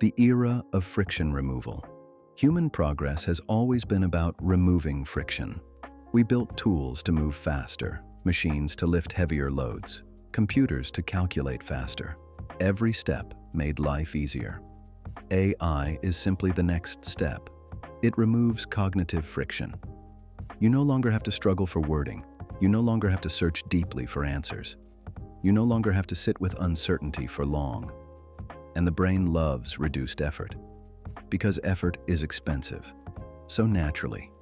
The era of friction removal. Human progress has always been about removing friction. We built tools to move faster, machines to lift heavier loads, computers to calculate faster. Every step made life easier. AI is simply the next step. It removes cognitive friction. You no longer have to struggle for wording. You no longer have to search deeply for answers. You no longer have to sit with uncertainty for long. And the brain loves reduced effort. Because effort is expensive. So naturally,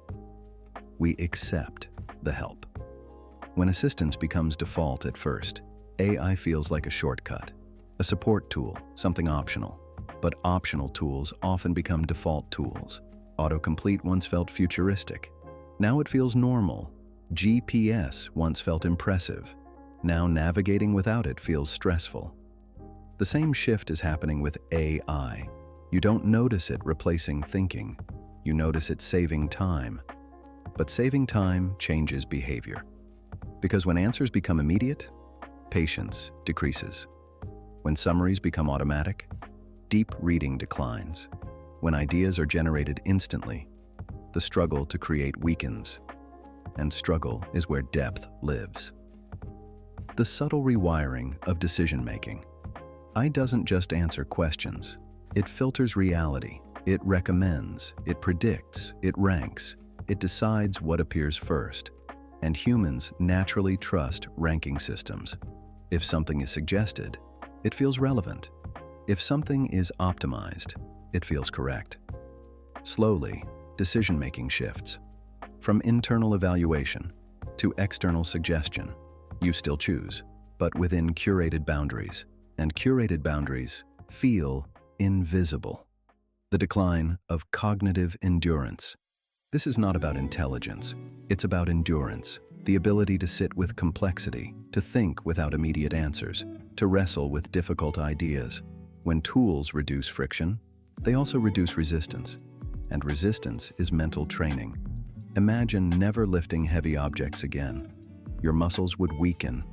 we accept the help. When assistance becomes default at first, AI feels like a shortcut, a support tool, something optional. But optional tools often become default tools. Autocomplete once felt futuristic. Now it feels normal. GPS once felt impressive. Now navigating without it feels stressful. The same shift is happening with AI. You don't notice it replacing thinking. You notice it saving time. But saving time changes behavior. Because when answers become immediate, patience decreases. When summaries become automatic, deep reading declines. When ideas are generated instantly, the struggle to create weakens. And struggle is where depth lives. The subtle rewiring of decision-making. AI doesn't just answer questions. It filters reality. It recommends. It predicts. It ranks. It decides what appears first. And humans naturally trust ranking systems. If something is suggested, it feels relevant. If something is optimized, it feels correct. Slowly, decision-making shifts. From internal evaluation to external suggestion, you still choose, but within curated boundaries. And curated boundaries feel invisible. The decline of cognitive endurance. This is not about intelligence. It's about endurance, the ability to sit with complexity, to think without immediate answers, to wrestle with difficult ideas. When tools reduce friction, they also reduce resistance. And resistance is mental training. Imagine never lifting heavy objects again. Your muscles would weaken.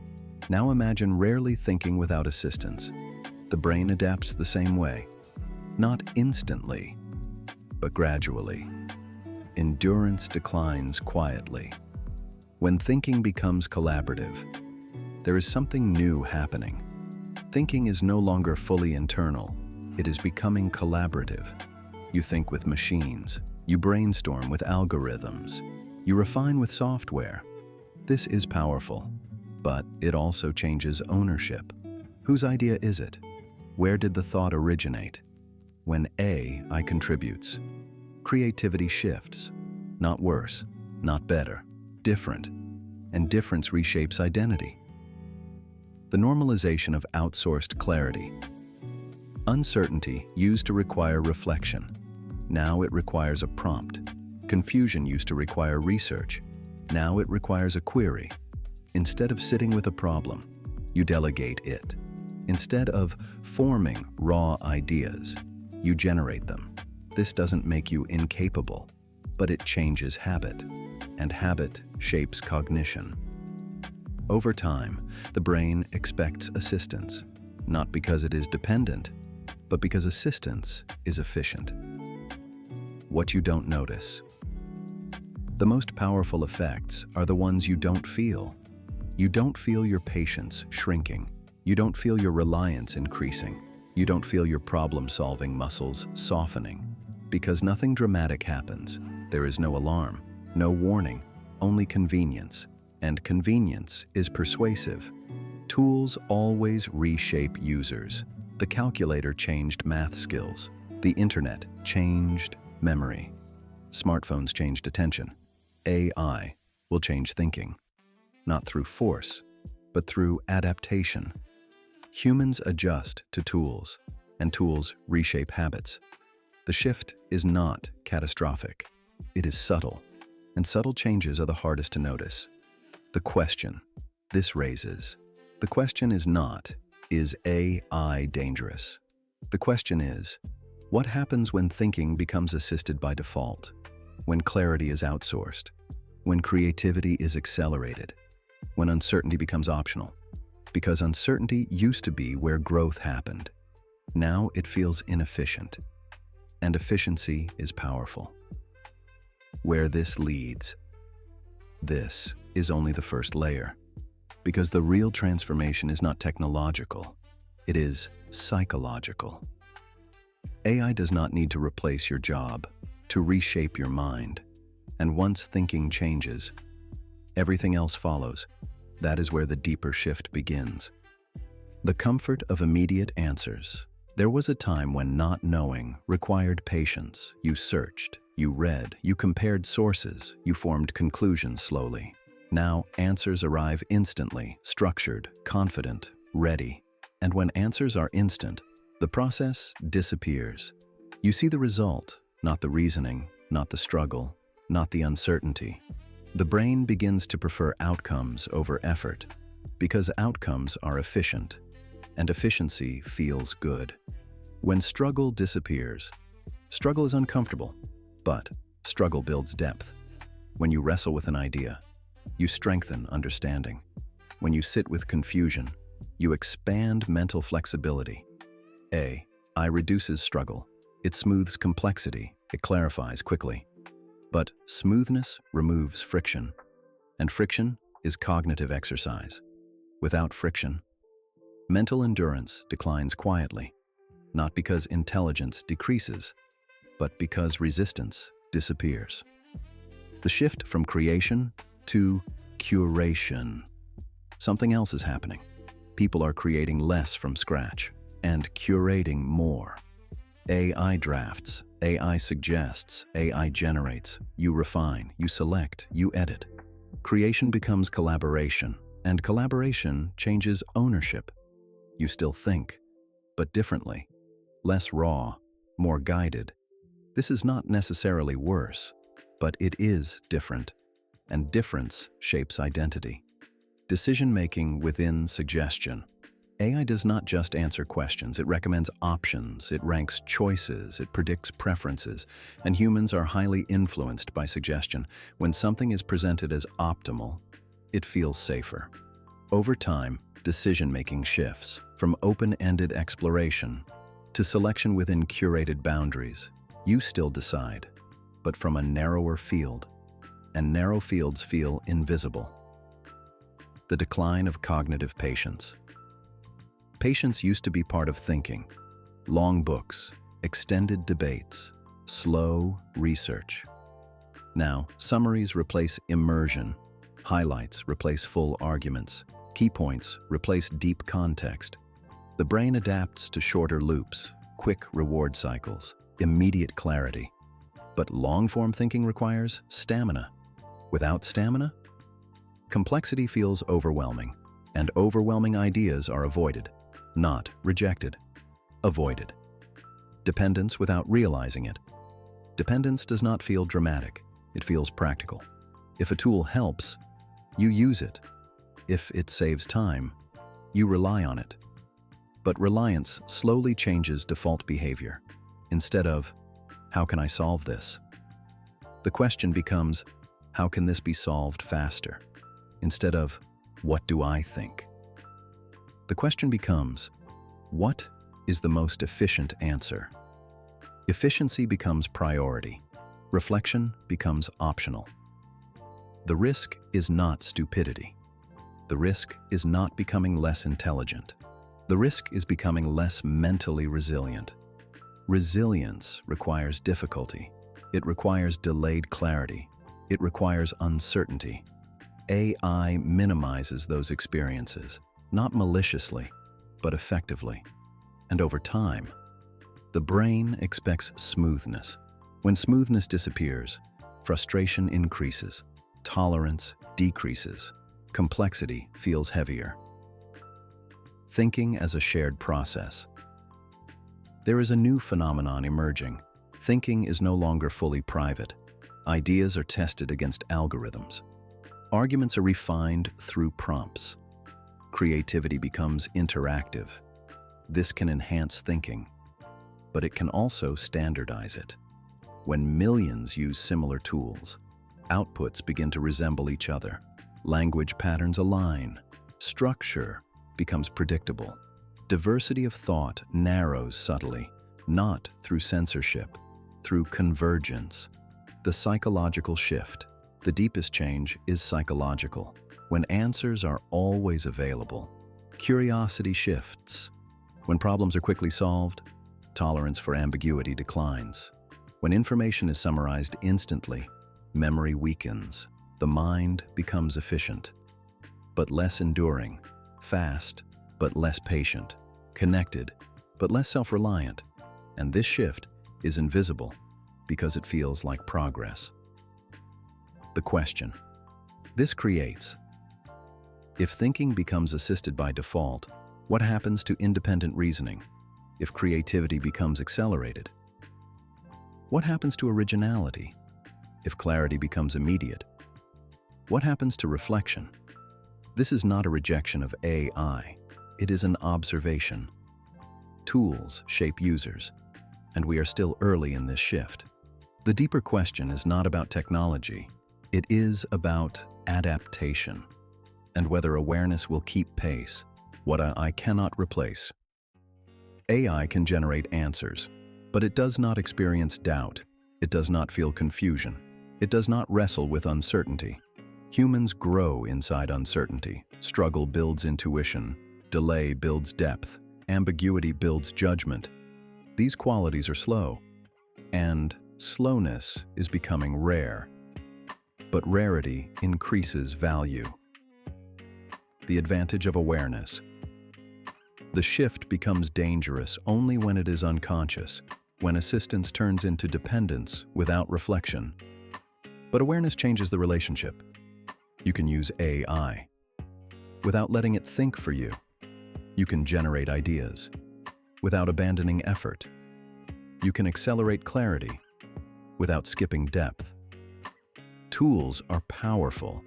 Now imagine rarely thinking without assistance. The brain adapts the same way. Not instantly, but gradually. Endurance declines quietly. When thinking becomes collaborative, there is something new happening. Thinking is no longer fully internal. It is becoming collaborative. You think with machines. You brainstorm with algorithms. You refine with software. This is powerful, but it also changes ownership. Whose idea is it? Where did the thought originate? When AI contributes, creativity shifts. Not worse, not better, different. And difference reshapes identity. The normalization of outsourced clarity. Uncertainty used to require reflection. Now it requires a prompt. Confusion used to require research. Now it requires a query. Instead of sitting with a problem, you delegate it. Instead of forming raw ideas, you generate them. This doesn't make you incapable, but it changes habit, and habit shapes cognition. Over time, the brain expects assistance, not because it is dependent, but because assistance is efficient. What you don't notice. The most powerful effects are the ones you don't feel. You don't feel your patience shrinking. You don't feel your reliance increasing. You don't feel your problem-solving muscles softening. Because nothing dramatic happens. There is no alarm, no warning, only convenience. And convenience is persuasive. Tools always reshape users. The calculator changed math skills. The internet changed memory. Smartphones changed attention. AI will change thinking. Not through force, but through adaptation. Humans adjust to tools, and tools reshape habits. The shift is not catastrophic. It is subtle, and subtle changes are the hardest to notice. The question this raises. The question is not, is AI dangerous? The question is, what happens when thinking becomes assisted by default? When clarity is outsourced? When creativity is accelerated? When uncertainty becomes optional? Because uncertainty used to be where growth happened. Now it feels inefficient, and efficiency is powerful. Where this leads, this is only the first layer, because the real transformation is not technological, it is psychological. AI does not need to replace your job, to reshape your mind, and once thinking changes, everything else follows. That is where the deeper shift begins. The comfort of immediate answers. There was a time when not knowing required patience. You searched, you read, you compared sources, you formed conclusions slowly. Now, answers arrive instantly, structured, confident, ready. And when answers are instant, the process disappears. You see the result, not the reasoning, not the struggle, not the uncertainty. The brain begins to prefer outcomes over effort, because outcomes are efficient, and efficiency feels good. When struggle disappears, struggle is uncomfortable, but struggle builds depth. When you wrestle with an idea, you strengthen understanding. When you sit with confusion, you expand mental flexibility. AI reduces struggle. It smooths complexity. It clarifies quickly. But smoothness removes friction, and friction is cognitive exercise. Without friction, mental endurance declines quietly, not because intelligence decreases, but because resistance disappears. The shift from creation to curation. Something else is happening. People are creating less from scratch and curating more. AI drafts, AI suggests, AI generates. You refine, you select, you edit. Creation becomes collaboration, and collaboration changes ownership. You still think, but differently. Less raw, more guided. This is not necessarily worse, but it is different, and difference shapes identity. Decision-making within suggestion. AI does not just answer questions, it recommends options, it ranks choices, it predicts preferences, and humans are highly influenced by suggestion. When something is presented as optimal, it feels safer. Over time, decision-making shifts from open-ended exploration to selection within curated boundaries. You still decide, but from a narrower field, and narrow fields feel invisible. The decline of cognitive patience. Patience used to be part of thinking. Long books, extended debates, slow research. Now, summaries replace immersion, highlights replace full arguments, key points replace deep context. The brain adapts to shorter loops, quick reward cycles, immediate clarity. But long-form thinking requires stamina. Without stamina, complexity feels overwhelming, and overwhelming ideas are avoided. Not rejected, avoided. Dependence without realizing it. Dependence does not feel dramatic, it feels practical. If a tool helps, you use it. If it saves time, you rely on it. But reliance slowly changes default behavior. Instead of, how can I solve this? The question becomes, how can this be solved faster? Instead of, what do I think? The question becomes, what is the most efficient answer? Efficiency becomes priority. Reflection becomes optional. The risk is not stupidity. The risk is not becoming less intelligent. The risk is becoming less mentally resilient. Resilience requires difficulty. It requires delayed clarity. It requires uncertainty. AI minimizes those experiences. Not maliciously, but effectively. And over time, the brain expects smoothness. When smoothness disappears, frustration increases, tolerance decreases, complexity feels heavier. Thinking as a shared process. There is a new phenomenon emerging. Thinking is no longer fully private. Ideas are tested against algorithms. Arguments are refined through prompts. Creativity becomes interactive. This can enhance thinking, but it can also standardize it. When millions use similar tools, outputs begin to resemble each other. Language patterns align. Structure becomes predictable. Diversity of thought narrows subtly, not through censorship, through convergence. The psychological shift. The deepest change is psychological. When answers are always available, curiosity shifts. When problems are quickly solved, tolerance for ambiguity declines. When information is summarized instantly, memory weakens. The mind becomes efficient, but less enduring, fast, but less patient, connected, but less self-reliant. And this shift is invisible because it feels like progress. The question. This creates. If thinking becomes assisted by default, what happens to independent reasoning? If creativity becomes accelerated, what happens to originality? If clarity becomes immediate, what happens to reflection? This is not a rejection of AI. It is an observation. Tools shape users, and we are still early in this shift. The deeper question is not about technology. It is about adaptation, and whether awareness will keep pace, what I cannot replace. AI can generate answers, but it does not experience doubt. It does not feel confusion. It does not wrestle with uncertainty. Humans grow inside uncertainty. Struggle builds intuition. Delay builds depth. Ambiguity builds judgment. These qualities are slow, and slowness is becoming rare. But rarity increases value. The advantage of awareness. The shift becomes dangerous only when it is unconscious, when assistance turns into dependence without reflection. But awareness changes the relationship. You can use AI without letting it think for you. You can generate ideas without abandoning effort. You can accelerate clarity without skipping depth. Tools are powerful,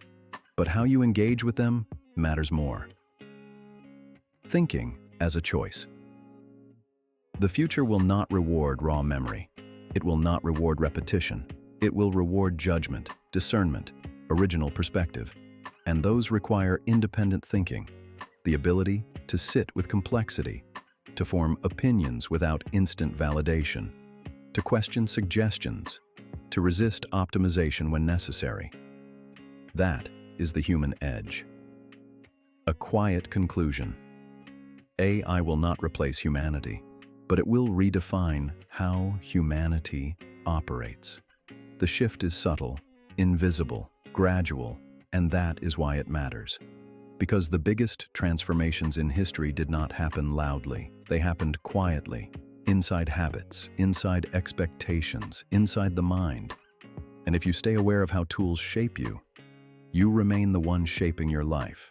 but how you engage with them matters more. Thinking as a choice. The future will not reward raw memory. It will not reward repetition. It will reward judgment, discernment, original perspective. And those require independent thinking, the ability to sit with complexity, to form opinions without instant validation, to question suggestions, to resist optimization when necessary. That is the human edge. A quiet conclusion. AI will not replace humanity, but it will redefine how humanity operates. The shift is subtle, invisible, gradual, and that is why it matters. Because the biggest transformations in history did not happen loudly. They happened quietly, inside habits, inside expectations, inside the mind. And if you stay aware of how tools shape you, you remain the one shaping your life.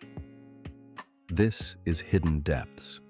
This is Hidden Depths.